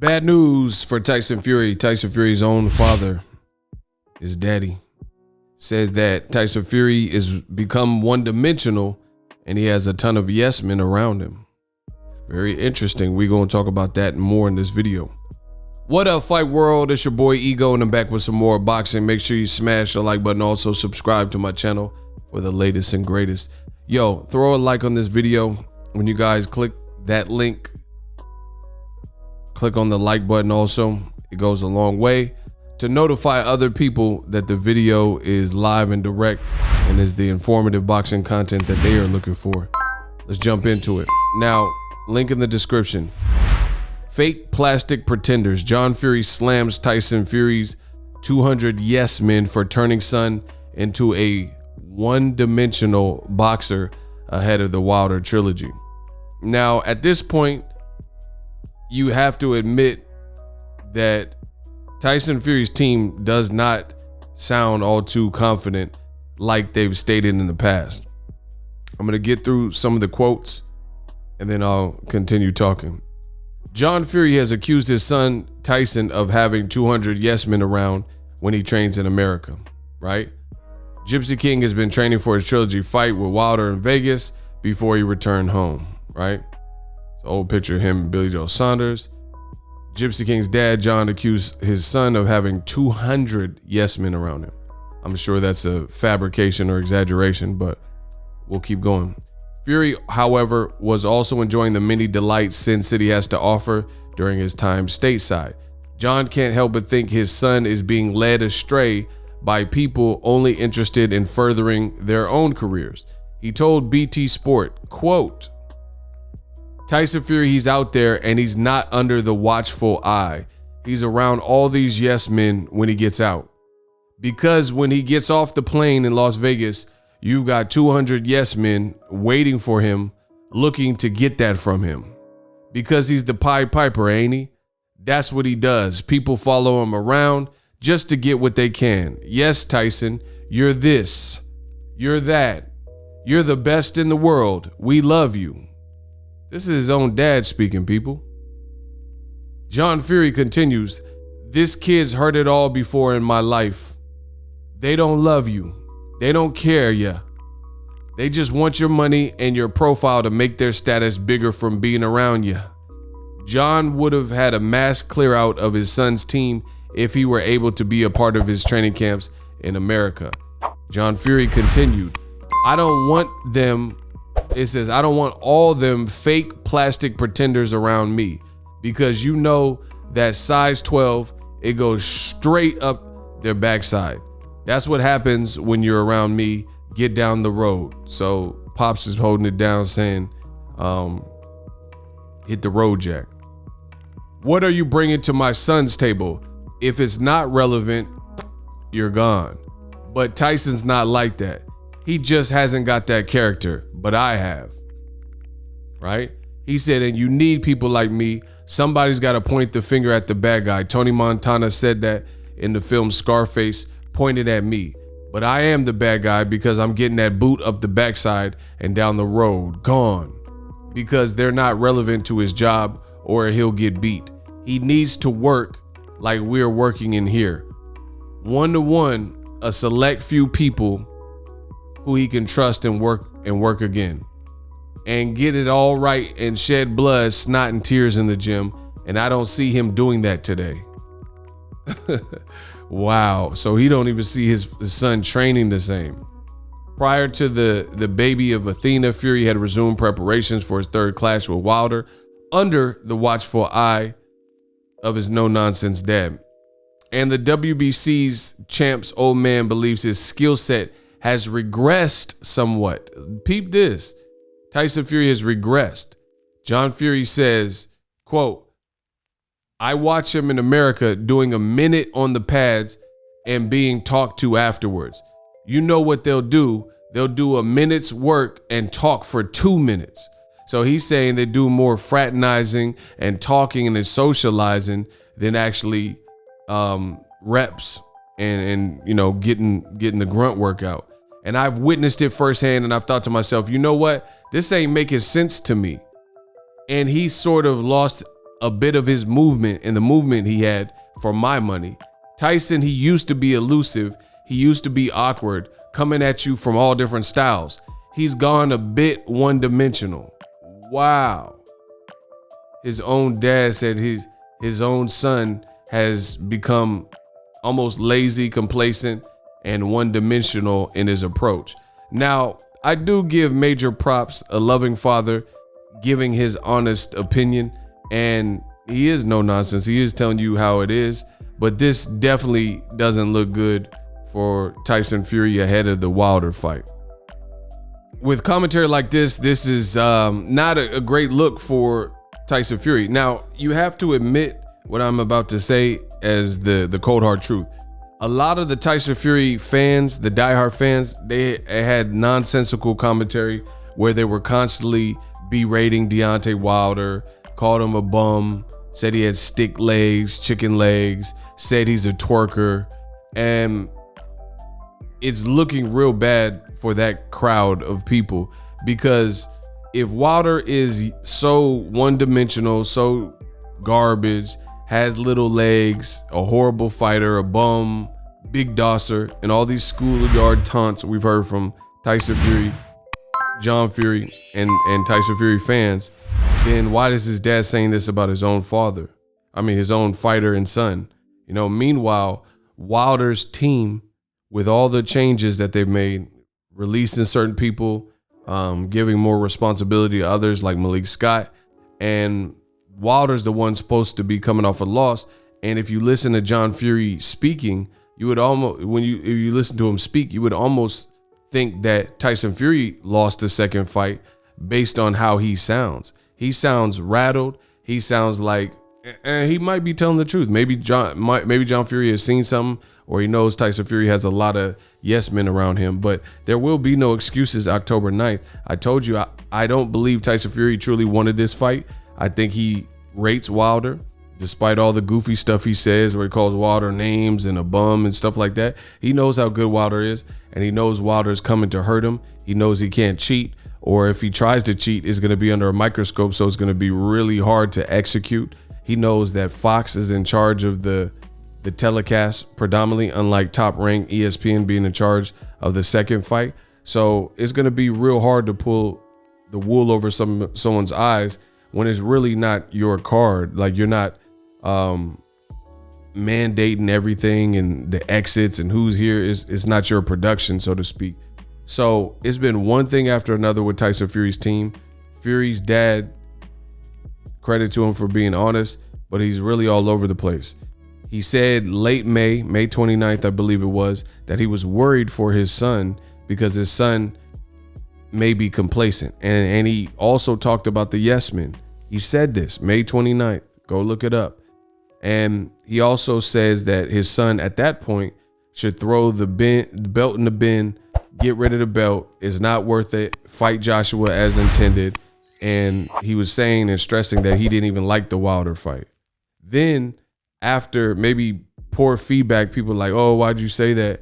Bad news for Tyson Fury. Tyson Fury's own father, his daddy, says that Tyson Fury is become one-dimensional and he has a ton of yes men around him. Very interesting. We're going to talk about that more in this video. What up, Fight World? It's your boy Ego, and I'm back with some more boxing. Make sure you smash the like button. Also subscribe to my channel for the latest and greatest. Yo, throw a like on this video. When you guys click that link, click on the like button also. It goes a long way to notify other people that the video is live and direct and is the informative boxing content that they are looking for. Let's jump into it. Now, link in the description. Fake plastic pretenders. John Fury slams Tyson Fury's 200 yes men for turning son into a one-dimensional boxer ahead of the Wilder trilogy. Now, at this point, you have to admit that Tyson Fury's team does not sound all too confident like they've stated in the past. I'm going to get through some of the quotes and then I'll continue talking. John Fury has accused his son Tyson of having 200 yes men around when he trains in America, right? Gypsy King has been training for his trilogy fight with Wilder in Vegas before he returned home, right? It's an old picture of him and Billy Joe Saunders. Gypsy King's dad, John, accused his son of having 200 yes men around him. I'm sure that's a fabrication or exaggeration, but we'll keep going. Fury, however, was also enjoying the many delights Sin City has to offer during his time stateside. John can't help but think his son is being led astray by people only interested in furthering their own careers. He told BT Sport, quote, Tyson Fury, he's out there and he's not under the watchful eye. He's around all these yes men when he gets out. Because when he gets off the plane in Las Vegas, you've got 200 yes men waiting for him, looking to get that from him. Because he's the Pied Piper, ain't he? That's what he does. People follow him around just to get what they can. Yes, Tyson, you're this. You're that. You're the best in the world. We love you. This is his own dad speaking, people. John Fury continues, this kid's heard it all before in my life. They don't love you. They don't care ya. They just want your money and your profile to make their status bigger from being around ya. John would have had a mass clear out of his son's team if he were able to be a part of his training camps in America. John Fury continued, I don't want them, it says, I don't want all them fake plastic pretenders around me because you know that size 12, it goes straight up their backside. That's what happens when you're around me. Get down the road. So Pops is holding it down saying, hit the road, Jack. What are you bringing to my son's table? If it's not relevant, you're gone. But Tyson's not like that. He just hasn't got that character, but I have. Right? He said, and you need people like me. Somebody's got to point the finger at the bad guy. Tony Montana said that in the film Scarface, pointed at me. But I am the bad guy because I'm getting that boot up the backside and down the road. Gone. Because they're not relevant to his job or he'll get beat. He needs to work like we're working in here. One-to-one, a select few people who he can trust and work again. And get it all right and shed blood, snot, and tears in the gym. And I don't see him doing that today. Wow. So he don't even see his son training the same. Prior to the baby of Athena, Fury had resumed preparations for his third clash with Wilder under the watchful eye of his no-nonsense dad. And the WBC's champ's old man believes his skill set has regressed somewhat. Peep this. Tyson Fury has regressed. John Fury says, quote, I watch him in America doing a minute on the pads and being talked to afterwards. You know what they'll do? They'll do a minute's work and talk for 2 minutes. So he's saying they do more fraternizing and talking and socializing than actually reps and you know getting the grunt workout. And I've witnessed it firsthand, and I've thought to myself, you know what? This ain't making sense to me. And he sort of lost a bit of his movement and the movement he had for my money. Tyson, he used to be elusive. He used to be awkward, coming at you from all different styles. He's gone a bit one-dimensional. Wow. His own dad said his own son has become almost lazy, complacent, and one-dimensional in his approach. Now, I do give major props, a loving father giving his honest opinion, and he is no nonsense. He is telling you how it is, but this definitely doesn't look good for Tyson Fury ahead of the Wilder fight. With commentary like this is not a great look for Tyson Fury. Now, you have to admit what I'm about to say as the cold hard truth. A lot of the Tyson Fury fans, the diehard fans, they had nonsensical commentary where they were constantly berating Deontay Wilder, called him a bum, said he had stick legs, chicken legs, said he's a twerker, and it's looking real bad for that crowd of people, because if Wilder is so one-dimensional, so garbage, has little legs, a horrible fighter, a bum, big dosser, and all these schoolyard taunts we've heard from Tyson Fury, John Fury, and Tyson Fury fans, then why is his dad saying this about his own father? I mean, his own fighter and son. You know, meanwhile, Wilder's team, with all the changes that they've made, releasing certain people, giving more responsibility to others like Malik Scott, and Wilder's the one supposed to be coming off a loss. And if you listen to John Fury speaking, you would almost, if you listen to him speak, you would almost think that Tyson Fury lost the second fight based on how he sounds. He sounds rattled. He sounds like he might be telling the truth. Maybe John Fury has seen something, or he knows Tyson Fury has a lot of yes men around him. But there will be no excuses October 9th. I told you, I don't believe Tyson Fury truly wanted this fight. I think he rates Wilder, despite all the goofy stuff he says where he calls Wilder names and a bum and stuff like that. He knows how good Wilder is, and he knows Wilder's coming to hurt him. He knows he can't cheat, or if he tries to cheat, it's going to be under a microscope, so it's going to be really hard to execute. He knows that Fox is in charge of the telecast predominantly, unlike Top Rank ESPN being in charge of the second fight. So it's going to be real hard to pull the wool over someone's eyes when it's really not your card. Like, you're not mandating everything and the exits and who's here. It's not your production, so to speak. So it's been one thing after another with Tyson Fury's team. Fury's dad, credit to him for being honest, but he's really all over the place. He said late May 29th, I believe it was, that he was worried for his son because his son may be complacent. And he also talked about the yes men. He said this May 29th. Go look it up. And he also says that his son at that point should throw the belt in the bin, get rid of the belt. It's not worth it. Fight Joshua as intended. And he was saying and stressing that he didn't even like the Wilder fight. Then after maybe poor feedback, people like, oh, why'd you say that?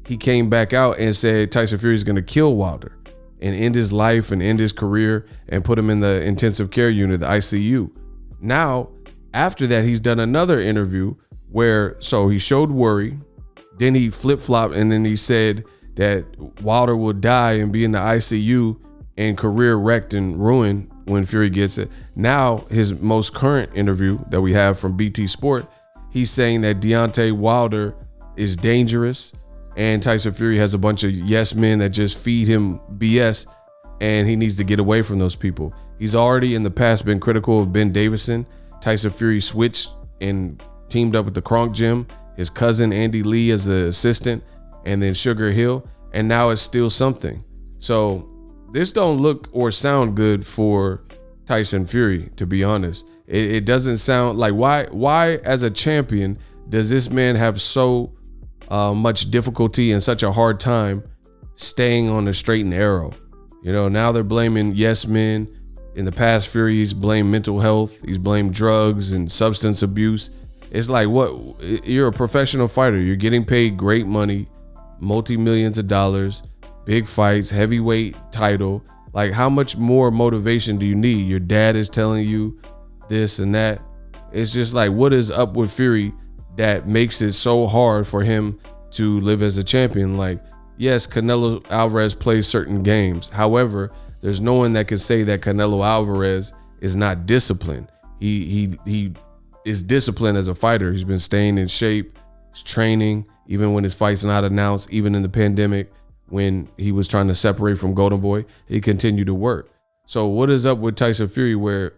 He came back out and said Tyson Fury is going to kill Wilder and end his life and end his career and put him in the intensive care unit, the ICU. Now, after that, he's done another interview where, so he showed worry, then he flip-flopped, and then he said that Wilder will die and be in the ICU and career wrecked and ruined when Fury gets it. Now, his most current interview that we have from BT Sport, he's saying that Deontay Wilder is dangerous and Tyson Fury has a bunch of yes men that just feed him BS, and he needs to get away from those people. He's already in the past been critical of Ben Davison. Tyson Fury switched and teamed up with the Kronk Gym, his cousin Andy Lee as the assistant, and then Sugar Hill, and now it's still something. So this don't look or sound good for Tyson Fury, to be honest. It doesn't sound like, why as a champion does this man have so much difficulty and such a hard time staying on the straight and narrow? You know, now they're blaming yes men. In the past, Fury, he's blamed mental health. He's blamed drugs and substance abuse. It's like, what? You're a professional fighter. You're getting paid great money, multi-millions of dollars, big fights, heavyweight title. Like, how much more motivation do you need? Your dad is telling you this and that. It's just like, what is up with Fury that makes it so hard for him to live as a champion? Like, yes, Canelo Alvarez plays certain games. However, there's no one that can say that Canelo Alvarez is not disciplined. He is disciplined as a fighter. He's been staying in shape. He's training, even when his fight's not announced, even in the pandemic when he was trying to separate from Golden Boy, he continued to work. So what is up with Tyson Fury where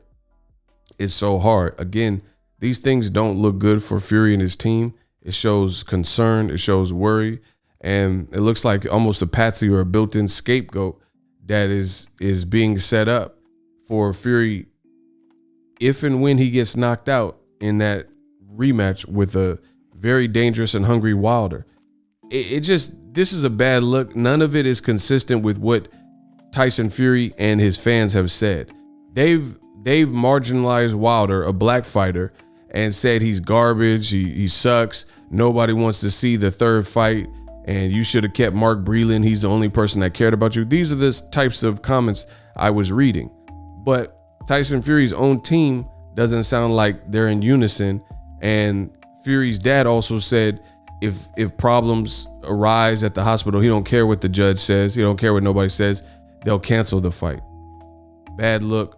it's so hard? Again, these things don't look good for Fury and his team. It shows concern. It shows worry. And it looks like almost a patsy or a built-in scapegoat that is being set up for Fury if and when he gets knocked out in that rematch with a very dangerous and hungry Wilder. This is a bad look. None of it is consistent with what Tyson Fury and his fans have said. They've marginalized Wilder, a black fighter, and said he's garbage, he sucks, nobody wants to see the third fight, and you should have kept Mark Breland, he's the only person that cared about you. These are the types of comments I was reading. But Tyson Fury's own team doesn't sound like they're in unison, and Fury's dad also said if problems arise at the hospital, he don't care what the judge says, he don't care what nobody says, they'll cancel the fight. Bad look.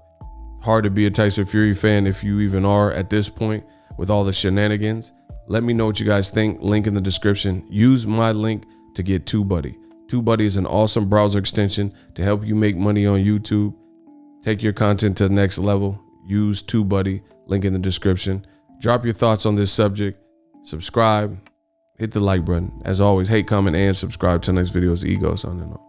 Hard to be a Tyson Fury fan if you even are at this point with all the shenanigans. Let me know what you guys think. Link in the description. Use my link to get TUBEBUDDY. TUBEBUDDY is an awesome browser extension to help you make money on YouTube. Take your content to the next level. Use TUBEBUDDY. Link in the description. Drop your thoughts on this subject. Subscribe. Hit the like button. As always, hate, comment, and subscribe to the next video's ego. Signing off.